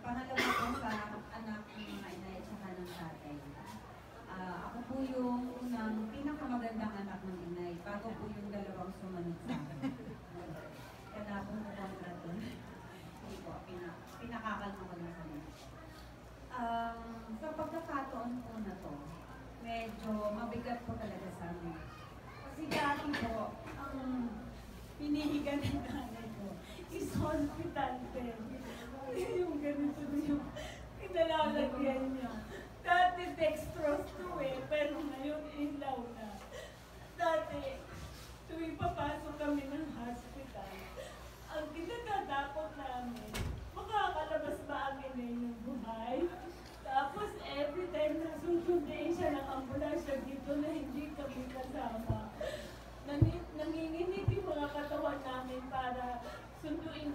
pangalawa po sa anak ng mga inay at saka ng tatay. Ako po yung unang pinakamagandang anak ng inay, bago po yung dalawang sumunod sa akin. Kaya po mo kontra doon. Hindi po, pinakakalma ko na kami. Sa pagkakataon po na to, medyo mabigat po talaga sa amin. Kasi dati po, ang pinihigan ng nanay ko is hospital bed. Yung ganito yung pinalalagyan niya. Dati dextrose to pero ngayon ilaw na. Dati, tuwing papasok kami ng hospital, ang kinatatakot namin, makakalabas ba ang inay ng buhay? Tapos every time na susundin siya ng ambulansya dito na hindi kami kasama, nanginginig yung mga katawan namin para sunduin,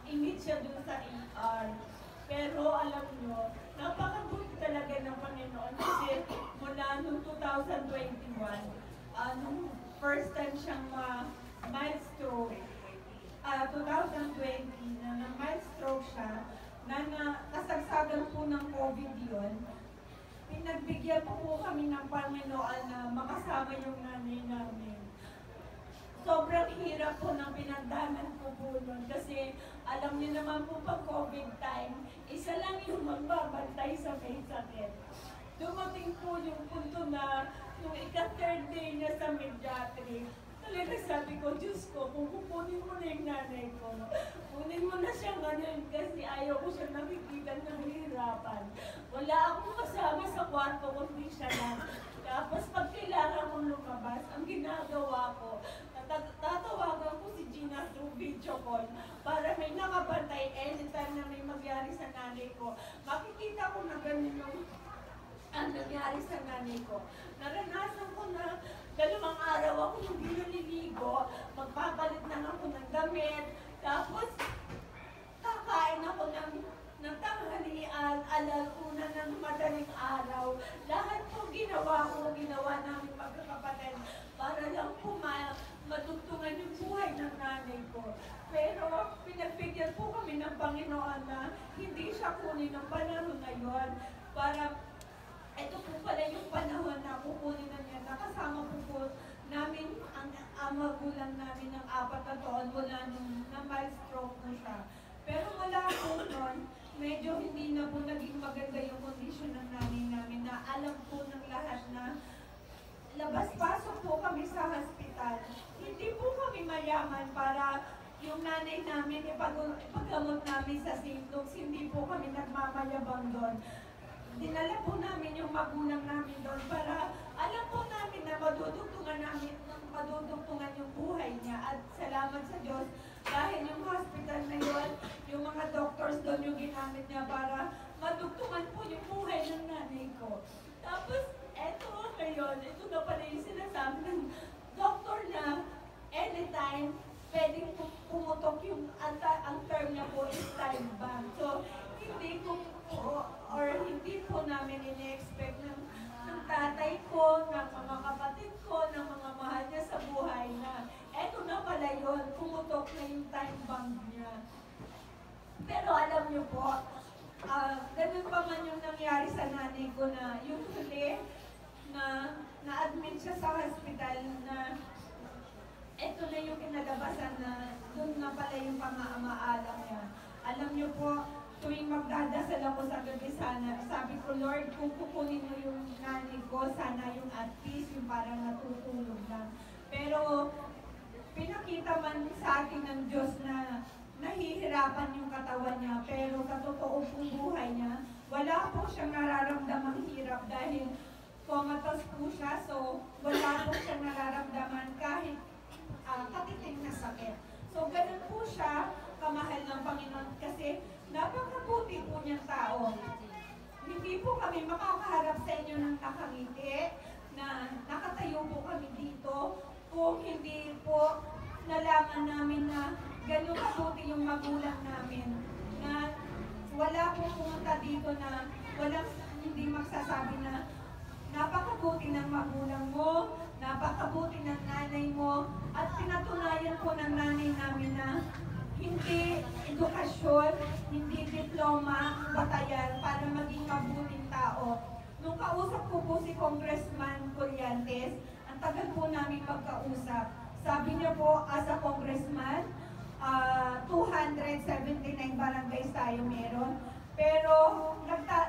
imit siya dun sa ER. Pero alam nyo, napakabuti talaga ng Panginoon kasi mula noong 2021, nung first time siyang mild stroke, 2020 na mild stroke siya, na kasagsagan po ng COVID yun, pinagbigyan po kami ng Panginoon na makasama yung nanay namin. Sobrang hirap po ng pinagdanan ko po nun kasi alam niyo naman po pag COVID time, isa lang yung magbabantay sa may sakit. Dumating po yung punto na nung ika-third day niya sa pediatric, talaga sabi ko, Diyos ko, kung kukunin mo na yung nanay ko, kunin mo na siya ngayon kasi ayaw ko siya nakikita ng hirapan. Wala akong kasama sa kwarto kundi siya lang. Tapos pag kailangan kong lumabas, ang ginagawa ko, tatawagan ko si Gina through video call para may nakabantay anytime na may magyari sa nanay ko. Makikita ko na ganun yung ang nangyari sa nanay ko. Naranasan ko na 2 araw ako hindi naliligo, magpapalit na ako ng damit, tapos kakain ako ng tanghalian, alauna ng madaling araw. Lahat po ginawa namin magkakapatid para lang po matugtungan yung buhay ng nanay ko. Pero pinagbigyan po kami ng Panginoon na hindi siya kunin ng panahon na yun para ito po pala yung panahon na kukunin na niya. Nakasama po namin ang magulang namin ng 4 na taon mula nung na-mild stroke po siya. Pero wala po nun, medyo hindi na po naging maganda yung kondisyon ng nanay namin na alam po ng lahat na labas-pasok po kami sa hospital. Hindi po kami mayaman para yung nanay namin ipagamot namin sa symptoms. Hindi po kami nagmamayabang doon. Dinala po namin yung magulang namin doon para alam po namin na madudugtungan yung buhay niya. At salamat sa Diyos dahil yung hospital na yun, yung mga doctors doon yung ginamit niya para madugtungan po yung buhay ng nanay ko. Tapos, eto ngayon, ito na pala yung sinasabi ng doctor na anytime pwedeng pumutok yung ang term niya po is time bank. So, hindi po namin ini-expect ng tatay ko, ng mga kapatid ko, ng mga mahal niya sa buhay na eto na pala yun, pumutok na yung time bank niya. Pero alam niyo po, ganun pa man yung nangyari sa nanay ko na yung huli na na-admit siya sa hospital na eto na yung kinalabasan na doon na pala yung pang-aamaalam niya. Alam niyo po, tuwing magdadasal ako sa gabi sana, sabi ko, Lord, kung kukunin mo yung nanay ko, sana yung at peace, yung parang natutulog lang. Pero pinakita man sa akin ng Diyos na nahihirapan yung katawan niya, pero sa totoo pong buhay niya, wala po siyang nararamdamang hirap dahil comatose po siya, so wala po siyang nararamdaman kahit katiting na sakit. So ganun po siya kamahal ng Panginoon kasi napakabuti po niyang tao. Hindi po kami makakaharap sa inyo ng nakangiti na nakatayo po kami dito kung hindi po nalaman namin na ganun kabuti yung magulang namin. Na wala po pumunta dito na walang hindi magsasabi na napakabuti ng magulang mo, napakabuti ng nanay mo, at pinatunayan po ng nanay namin na hindi edukasyon, hindi diploma, batayan para maging mabuting tao. Nung kausap ko po si Congressman Colliantes, ang tagal po namin magkausap. Sabi niya po, as a congressman, 279 barangays tayo meron. Pero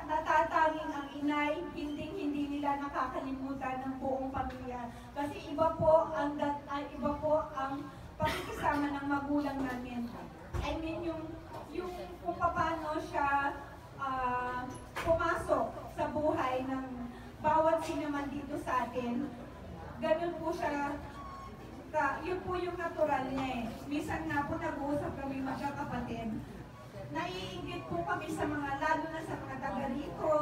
natatanging ang inay, hindi nila nakakalimutan ng buong pamilya. Kasi iba po ang pakikisama ng magulang namin. I mean, yung kung paano siya pumasok sa buhay ng bawat sinaman dito sa atin, ganun po siya. Yun po yung natural niya eh. Minsan nga po nag-uusap kami magkakapatid. Naiingit po kami sa mga, lalo na sa mga taga rito,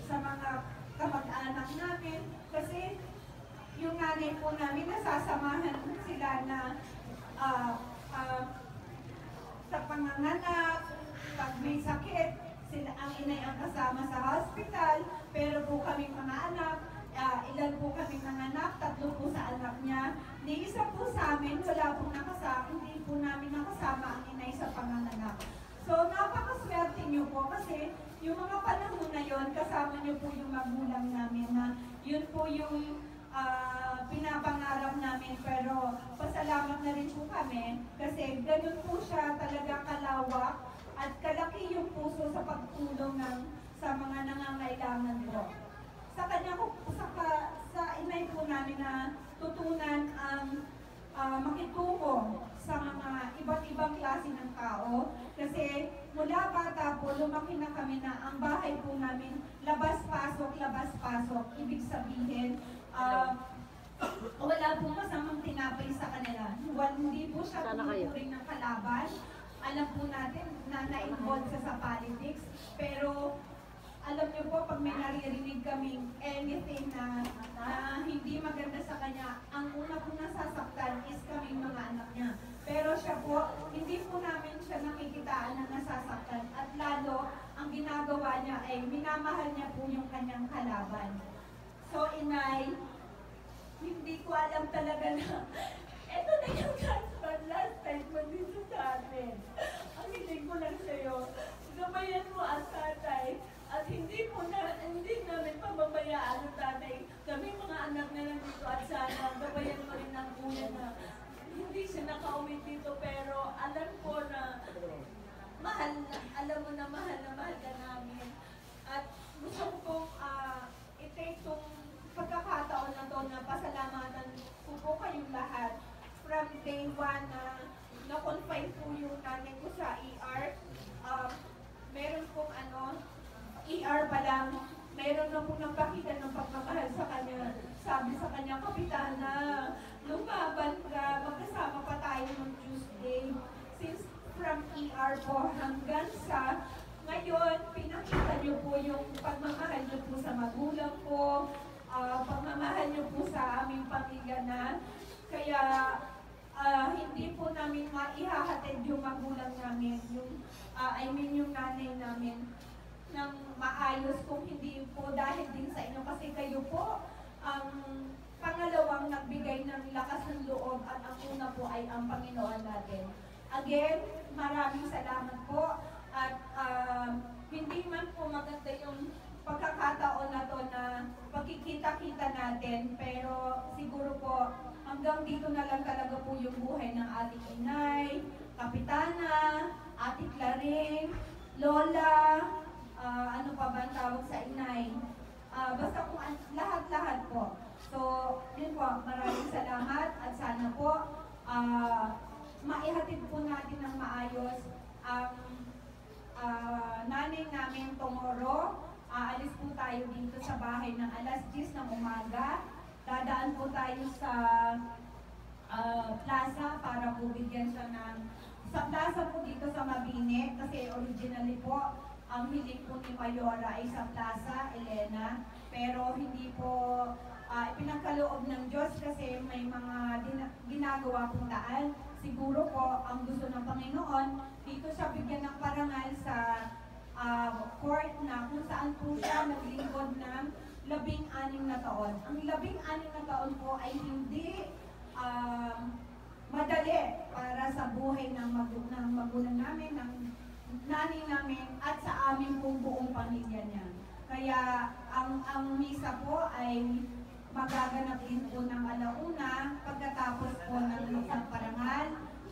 sa mga kamag-anak namin. Kasi yung nanay po namin, nasasamahan sila na sa panganganak, pag may sakit, sila ang inay ang kasama sa hospital, pero po kaming mga anak, ilan po kaming nanganak, 3 po sa anak niya. Ni isa po sa amin, wala pong nakasama, hindi po namin nakasama ang inay sa panganganak. So, napakaswerte niyo po kasi yung mga panahon na yon, kasama niyo po yung magulang namin na yun po yung pinapangarap namin, pero pasalamat na rin po kami kasi ganun po siya talaga kalawak at kalaki yung puso sa pagtulong sa mga nangangailangan po. Sa kanya po, sa inay po namin na tutunan ang makitungo sa mga iba't ibang klase ng tao kasi mula bata po, lumaki na kami na ang bahay po namin labas-pasok, ibig sabihin wala pong masamang tinapay sa kanila. Hindi po siya tumuturing ng kalaban. Alam po natin na na-involve siya sa politics, pero alam niyo po, pag may naririnig kaming anything na hindi maganda sa kanya, ang una pong nasasaktan is kaming mga anak niya. Pero siya po, hindi po namin siya nakikitaan na nasasaktan. At lalo, ang ginagawa niya ay minamahal niya po yung kanyang kalaban. So, inay, hindi ko alam talaga na eto na yung last time mo dito sa atin. Ang hiling ko lang sa'yo, gabayan mo ang tatay. At hindi namin pababayaan ang tatay. Kami mga anak na nandito at sana gabayan mo rin ang una na hindi siya nakauwi dito, pero alam ko na alam mo na mahal ka namin. At gusto ko pong i-take itong pagkakataon na to na pasalamatan ko po kayong lahat. From day 1 na-confine po yung nanay ko sa ER. Meron pong ER pa lang, mayroon na po nagpakita ng pagmamahal sa kanya. Sabi sa kanya, Kapitana, lumaban ka, magkasama pa tayo ng Tuesday. Since from ER po hanggang sa ngayon, pinakita niyo po yung pagmamahal niyo po sa magulang ko, pagmamahal niyo po sa aming pamilya na. Kaya hindi po namin maihahatid yung magulang namin, yung nanay namin ng maayos kung hindi po dahil din sa inyo kasi kayo po ang pangalawang nagbigay ng lakas ng loob at ang una po ay ang Panginoon natin. Again, maraming salamat po at hindi man po maganda yung pagkakataon na to na pagkikita-kita natin, pero siguro po hanggang dito na lang talaga po yung buhay ng ating inay, Kapitana, Ate Claring, Lola, ano pa ba ang tawag sa inay? Basta kung lahat-lahat po. So, yun po, maraming salamat at sana po maihatid po natin ng maayos ang nanay namin tomorrow. Aalis po tayo dito sa bahay ng alas 10 ng umaga. Dadaan po tayo sa plaza para po bigyan siya sa plaza po dito sa Mabini kasi originally po ang hiling po ni Mayora ay sa Plaza Elena, pero hindi po pinagkaloob ng Diyos kasi may mga ginagawa pong daan. Siguro po ang gusto ng Panginoon, dito siya bigyan ng parangal sa court na kung saan po siya naglingkod ng 16 na taon. Ang 16 na taon po ay hindi madali para sa buhay ng magulang namin, ng nanay namin at sa amin pong buong pamilya niya. Kaya ang misa po ay magaganap din po ng alauna pagkatapos po ng isang parangal.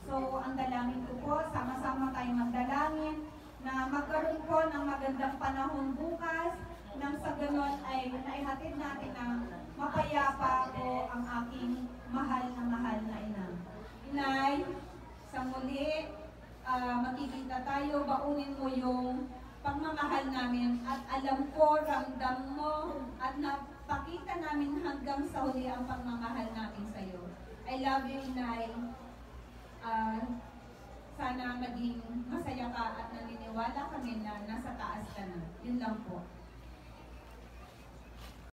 So ang dalangin ko po, sama-sama tayong magdalangin na magkaroon po ng magandang panahon bukas nang sa ganon ay naihatid natin ng mapayapa po ang aking mahal na ina. Inay, sa muli, makikita tayo, baunin mo yung pagmamahal namin at alam ko, ramdam mo at napakita namin hanggang sa huli ang pagmamahal namin sa iyo. I love you, Inay. Sana maging masaya ka at naniniwala kami na nasa taas ka na. Yun lang po.